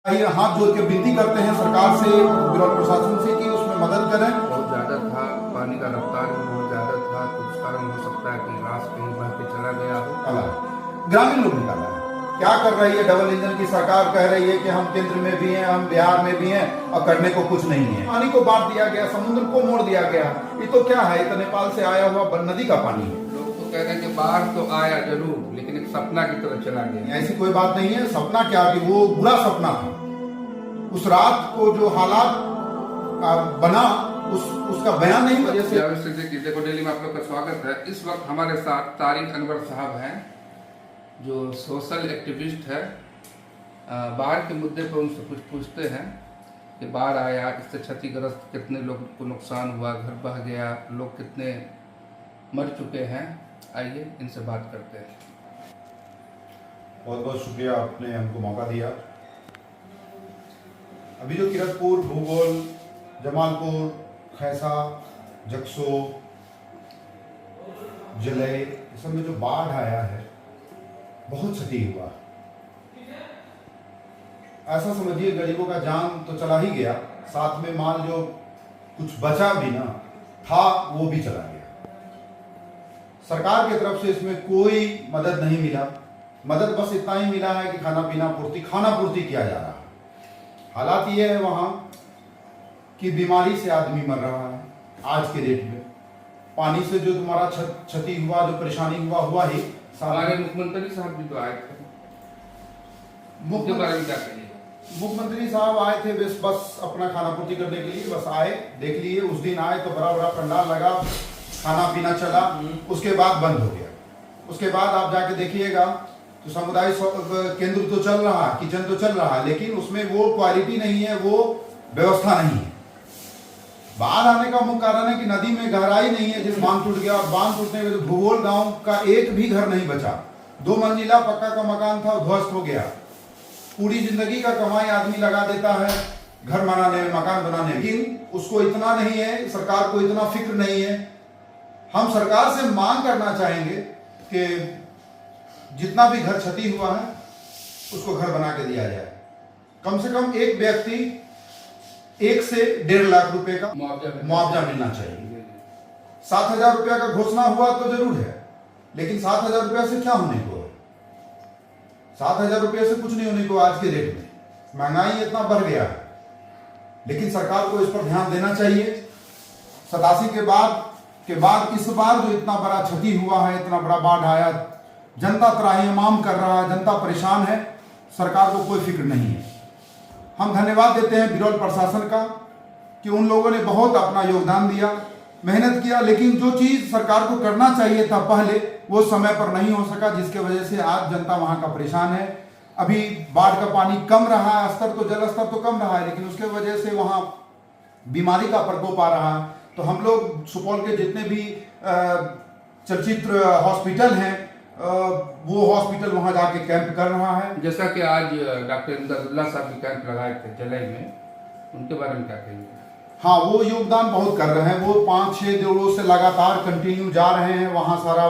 हाथ जोड़ के विनती करते हैं सरकार से, बिरौल प्रशासन से कि उसमें मदद करें। बहुत ज़्यादा था, पानी का रफ्तार भी बहुत ज़्यादा था, तो उस कारण हो सकता है कि रास कहीं बह के चला गया हो। ग्रामीण लोग निकाला है। क्या कर रही है डबल इंजन की सरकार? कह रही है कि हम केंद्र में भी हैं, हम बिहार में भी हैं और करने को कुछ नहीं है। पानी को बांट दिया गया, समुद्र को मोड़ दिया गया। ये तो क्या है? ये तो नेपाल से आया हुआ नदी का पानी है। लोग तो कह रहे हैं कि बाहर तो आया जरूर, लेकिन एक सपना की तरह चला गया। ऐसी कोई बात नहीं है। सपना क्या कि वो बुरा सपना था। उस रात को जो हालात बना उसका बयान नहीं। देखो, दिल्ली में आप लोग का स्वागत है। इस वक्त हमारे साथ तारिक अनवर साहब हैं, जो सोशल एक्टिविस्ट है। बाढ़ के मुद्दे पर उनसे कुछ पूछते हैं कि बाढ़ आया, इससे क्षतिग्रस्त कितने लोग को नुकसान हुआ, घर बह गया, लोग कितने मर चुके हैं। आइए इनसे बात करते हैं। बहुत बहुत शुक्रिया, आपने हमको मौका दिया। अभी जो किरतपुर, भूगोल, जमालपुर, खैसा, जक्सो, जलय, इस सब में जो बाढ़ आया है, बहुत क्षति हुआ। ऐसा समझिए गरीबों का जान तो चला ही गया, साथ में माल जो कुछ बचा भी ना था वो भी चला गया। सरकार की तरफ से इसमें कोई मदद नहीं मिला। मदद बस इतना ही मिला है कि खाना पूर्ति किया जा रहा है। हालात ये है वहां कि बीमारी से आदमी मर रहा है आज के डेट में। पानी से जो तुम्हारा क्षति हुआ, जो परेशानी हुआ ही। हमारे मुख्यमंत्री साहब भी तो आए थे, मुख्यमंत्री साहब आए थे बस अपना खाना पूर्ति करने के लिए बस आए। देख लिए, उस दिन आए तो बड़ा बड़ा पंडाल लगा, खाना पीना चला, उसके बाद बंद हो गया। उसके बाद आप जाके देखिएगा तो समुदाय केंद्र तो चल रहा है, किचन तो चल रहा है, लेकिन उसमें वो क्वालिटी नहीं है, वो व्यवस्था नहीं है। बाढ़ आने का मुख्य कारण है कि नदी में गहराई नहीं है, जिस बांध टूट गया। और बांध टूटने में भूगोल गांव का एक भी घर नहीं बचा। 2 मंजिला पक्का का मकान था, ध्वस्त हो गया। पूरी जिंदगी का कमाई आदमी लगा देता है घर बनाने में, मकान बनाने में, लेकिन उसको इतना नहीं है, सरकार को इतना फिक्र नहीं है। हम सरकार से मांग करना चाहेंगे कि जितना भी घर क्षति हुआ है उसको घर बना के दिया जाए। कम से कम एक व्यक्ति 1 से 1.5 लाख रुपए का मुआवजा मिलना चाहिए। 7,000 रुपया का घोषणा हुआ तो जरूर है, लेकिन 7,000 रुपया से क्या होने को है? 7,000 रुपये से कुछ नहीं होने को। आज के रेट में महंगाई इतना बढ़ गया है, लेकिन सरकार को इस पर ध्यान देना चाहिए। 87 के बाद इस बार जो इतना बड़ा क्षति हुआ है, इतना बड़ा बाढ़ आया, जनता त्राहिमाम कर रहा है, जनता परेशान है, सरकार को कोई फिक्र नहीं है। हम धन्यवाद देते हैं बिरौल प्रशासन का कि उन लोगों ने बहुत अपना योगदान दिया, मेहनत किया, लेकिन जो चीज सरकार को करना चाहिए था पहले, वो समय पर नहीं हो सका, जिसके वजह से आज जनता वहां का परेशान है। अभी बाढ़ का पानी कम रहा है, जल स्तर तो कम रहा है, लेकिन उसके वजह से वहां बीमारी का प्रकोप आ रहा है। तो हम लोग सुपौल के जितने भी चलचित्र हॉस्पिटल हैं, वो हॉस्पिटल वहां जाके कैंप कर रहा है। जैसा कि आज डॉक्टर इमदादुल्लाह साहब भी कैंप लगाए थे जलय में, उनके बारे में क्या कहेंगे? हाँ, वो योगदान बहुत कर रहे हैं। वो 5-6 दिनों से लगातार कंटिन्यू जा रहे हैं, वहां सारा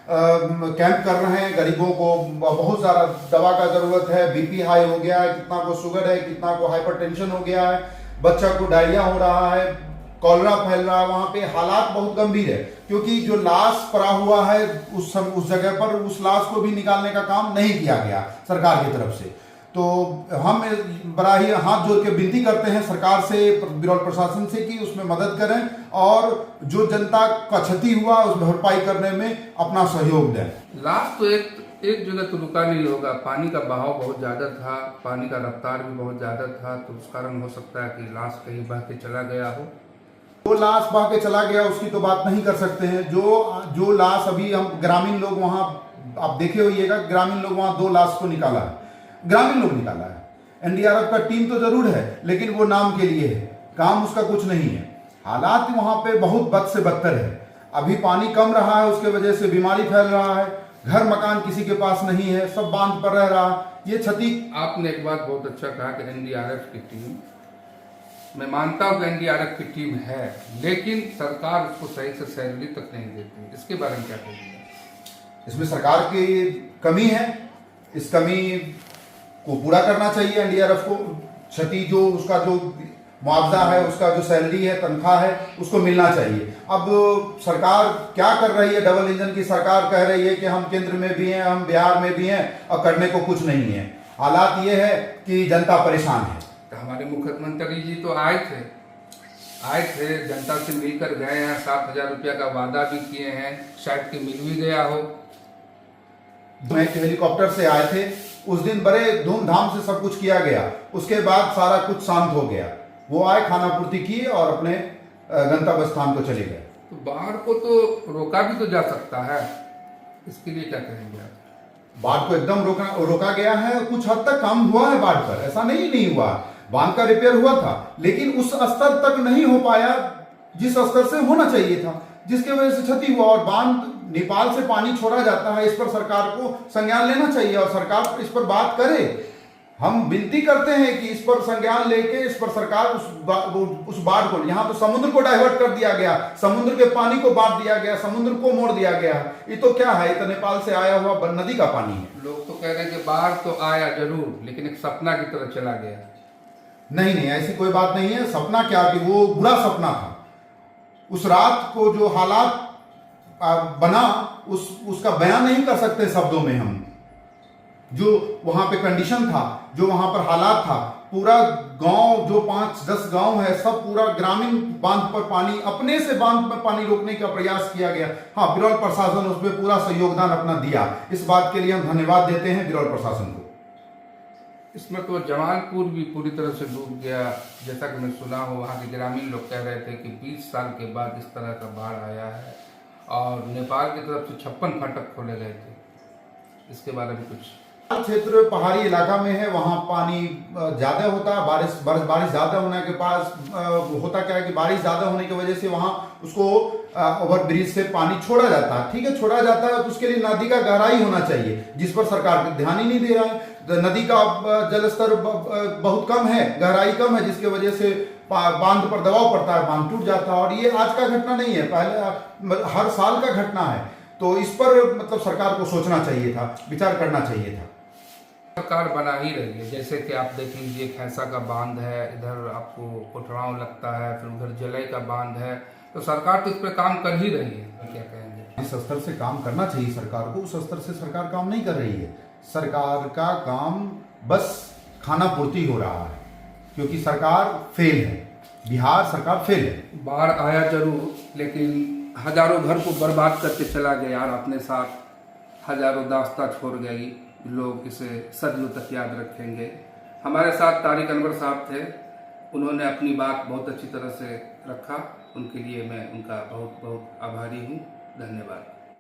कैंप कर रहे हैं। गरीबों को बहुत सारा दवा का जरूरत है, बीपी हाई हो गया है, कितना को शुगर है, कितना को हाइपरटेंशन हो गया है, बच्चा को डायरिया हो रहा है, कॉलरा फैल रहा है। वहां पे हालात बहुत गंभीर है, क्योंकि जो लाश पड़ा हुआ है उस जगह पर, उस लाश को भी निकालने का काम नहीं किया गया सरकार की तरफ से। तो हम बड़ा ही हाथ जोड़ के विनती करते हैं सरकार से, बिरौल प्रशासन से कि उसमें मदद करें और जो जनता का क्षति हुआ उस भरपाई करने में अपना सहयोग दें। लाश तो एक जगह तो रुका नहीं होगा। पानी का बहाव बहुत ज्यादा था, पानी का रफ्तार भी बहुत ज्यादा था, तो उस कारण हो सकता है कि लाश कहीं बह के चला गया हो। वो लाश बह के चला गया उसकी तो बात नहीं कर सकते हैं। जो लाश अभी हम ग्रामीण लोग वहां, आप देखे होइएगा, ग्रामीण लोग वहां 2 लाश को निकाला है, ग्रामीण लोग निकाला है। एनडीआरएफ का टीम तो जरूर है, लेकिन वो नाम के लिए है, काम उसका कुछ नहीं है। हालात वहां पे बहुत बद से बदतर है। अभी पानी कम रहा है, उसके वजह से बीमारी फैल रहा है, घर मकान किसी के पास नहीं है, सब बांध पर रह रहा। ये क्षति। आपने एक बात बहुत अच्छा कहा कि एनडीआरएफ की टीम, मैं मानता हूं कि एनडीआरएफ की टीम है, लेकिन सरकार उसको सही से सैलरी तक नहीं देती। इसके बारे में क्या कहेंगे? इसमें सरकार की कमी है। इस कमी को पूरा करना चाहिए, एनडीआरएफ को क्षति जो उसका जो मुआवजा है, उसका जो सैलरी है, तनख्वाह है, उसको मिलना चाहिए। अब सरकार क्या कर रही है, डबल इंजन की सरकार कह रही है कि हम केंद्र में भी हैं, हम बिहार में भी हैं और करने को कुछ नहीं है। हालात ये है कि जनता परेशान है। तो हमारे मुख्यमंत्री जी तो आए थे जनता से मिलकर गए हैं, 7,000 रुपया का वादा भी किए हैं, शायद कि मिल भी गया हो। हेलीकॉप्टर से आए थे, उस दिन बड़े धूमधाम से सब कुछ किया गया, उसके बाद सारा कुछ शांत हो गया। वो आए, खाना पूर्ति की और अपने गंतव्य स्थान को चले गए। तो बाढ़ को तो रोका भी तो जा सकता है, इसके लिए क्या करेंगे आप? बाढ़ को एकदम रोका गया है। कुछ हद तक काम हुआ है बाढ़ पर, ऐसा नहीं हुआ। बांध का रिपेयर हुआ था, लेकिन उस स्तर तक नहीं हो पाया जिस स्तर से होना चाहिए था, जिसके वजह से क्षति हुआ। और बांध नेपाल से पानी छोड़ा जाता है, इस पर सरकार को संज्ञान लेना चाहिए और सरकार इस पर बात करे। हम विनती करते हैं कि इस पर संज्ञान लेके इस पर सरकार उस बाढ़ को, यहाँ तो समुद्र को डाइवर्ट कर दिया गया, समुद्र के पानी को बांट दिया गया, समुद्र को मोड़ दिया गया। ये तो क्या है, ये तो नेपाल से आया हुआ नदी का पानी है। लोग तो कह रहे हैं कि बाढ़ तो आया जरूर, लेकिन एक सपना की तरह चला गया। नहीं, ऐसी कोई बात नहीं है। सपना क्या, कि वो बुरा सपना था। उस रात को जो हालात बना, उसका बयान नहीं कर सकते शब्दों में हम। जो वहां पे कंडीशन था, जो वहां पर हालात था, पूरा गांव जो 5-10 गांव है, सब पूरा ग्रामीण बांध पर पानी, अपने से बांध पर पानी रोकने का प्रयास किया गया। हाँ, बिरौल प्रशासन उसमें पूरा योगदान अपना दिया। इस बात के लिए हम धन्यवाद देते हैं बिरौल प्रशासन को। इसमें तो जमालपुर भी पूरी तरह से डूब गया। जैसा कि मैं सुना हूँ, वहाँ के ग्रामीण लोग कह रहे थे कि 20 साल के बाद इस तरह का बाढ़ आया है, और नेपाल की तरफ से 56 फाटक खोले गए थे। इसके बारे में कुछ? क्षेत्र पहाड़ी इलाका में है, वहाँ पानी ज्यादा होता है। बारिश ज्यादा होने के पास होता क्या है कि बारिश ज्यादा होने की वजह से वहाँ उसको ओवर ब्रिज से पानी छोड़ा जाता है। ठीक है, छोड़ा जाता है, तो उसके लिए नदी का गहराई होना चाहिए, जिस पर सरकार ध्यान ही नहीं दे रहा है। नदी का जलस्तर बहुत कम है, गहराई कम है, जिसके वजह से बांध पर दबाव पड़ता है, बांध टूट जाता है। और ये आज का घटना नहीं है, पहले हर साल का घटना है। तो इस पर मतलब सरकार को सोचना चाहिए था, विचार करना चाहिए था। सरकार बना ही रही है। जैसे कि आप देख लीजिए, खैसा का बांध है, इधर आपको कोठराव लगता है, फिर उधर जलई का बांध है। तो सरकार तो इस पर काम कर ही रही है। क्या कहेंगे? जिस स्तर से काम करना चाहिए सरकार को, उस स्तर से सरकार काम नहीं कर रही है। सरकार का काम बस खाना पूर्ति हो रहा है, क्योंकि सरकार फेल है। बिहार सरकार फेल है। बाढ़ आया जरूर, लेकिन हजारों घर को बर्बाद करके चला गया और अपने साथ हजारों दास्ता छोड़ गई। लोग इसे सदियों तक याद रखेंगे। हमारे साथ तारिक अनवर साहब थे, उन्होंने अपनी बात बहुत अच्छी तरह से रखा। उनके लिए मैं उनका बहुत बहुत आभारी हूँ। धन्यवाद।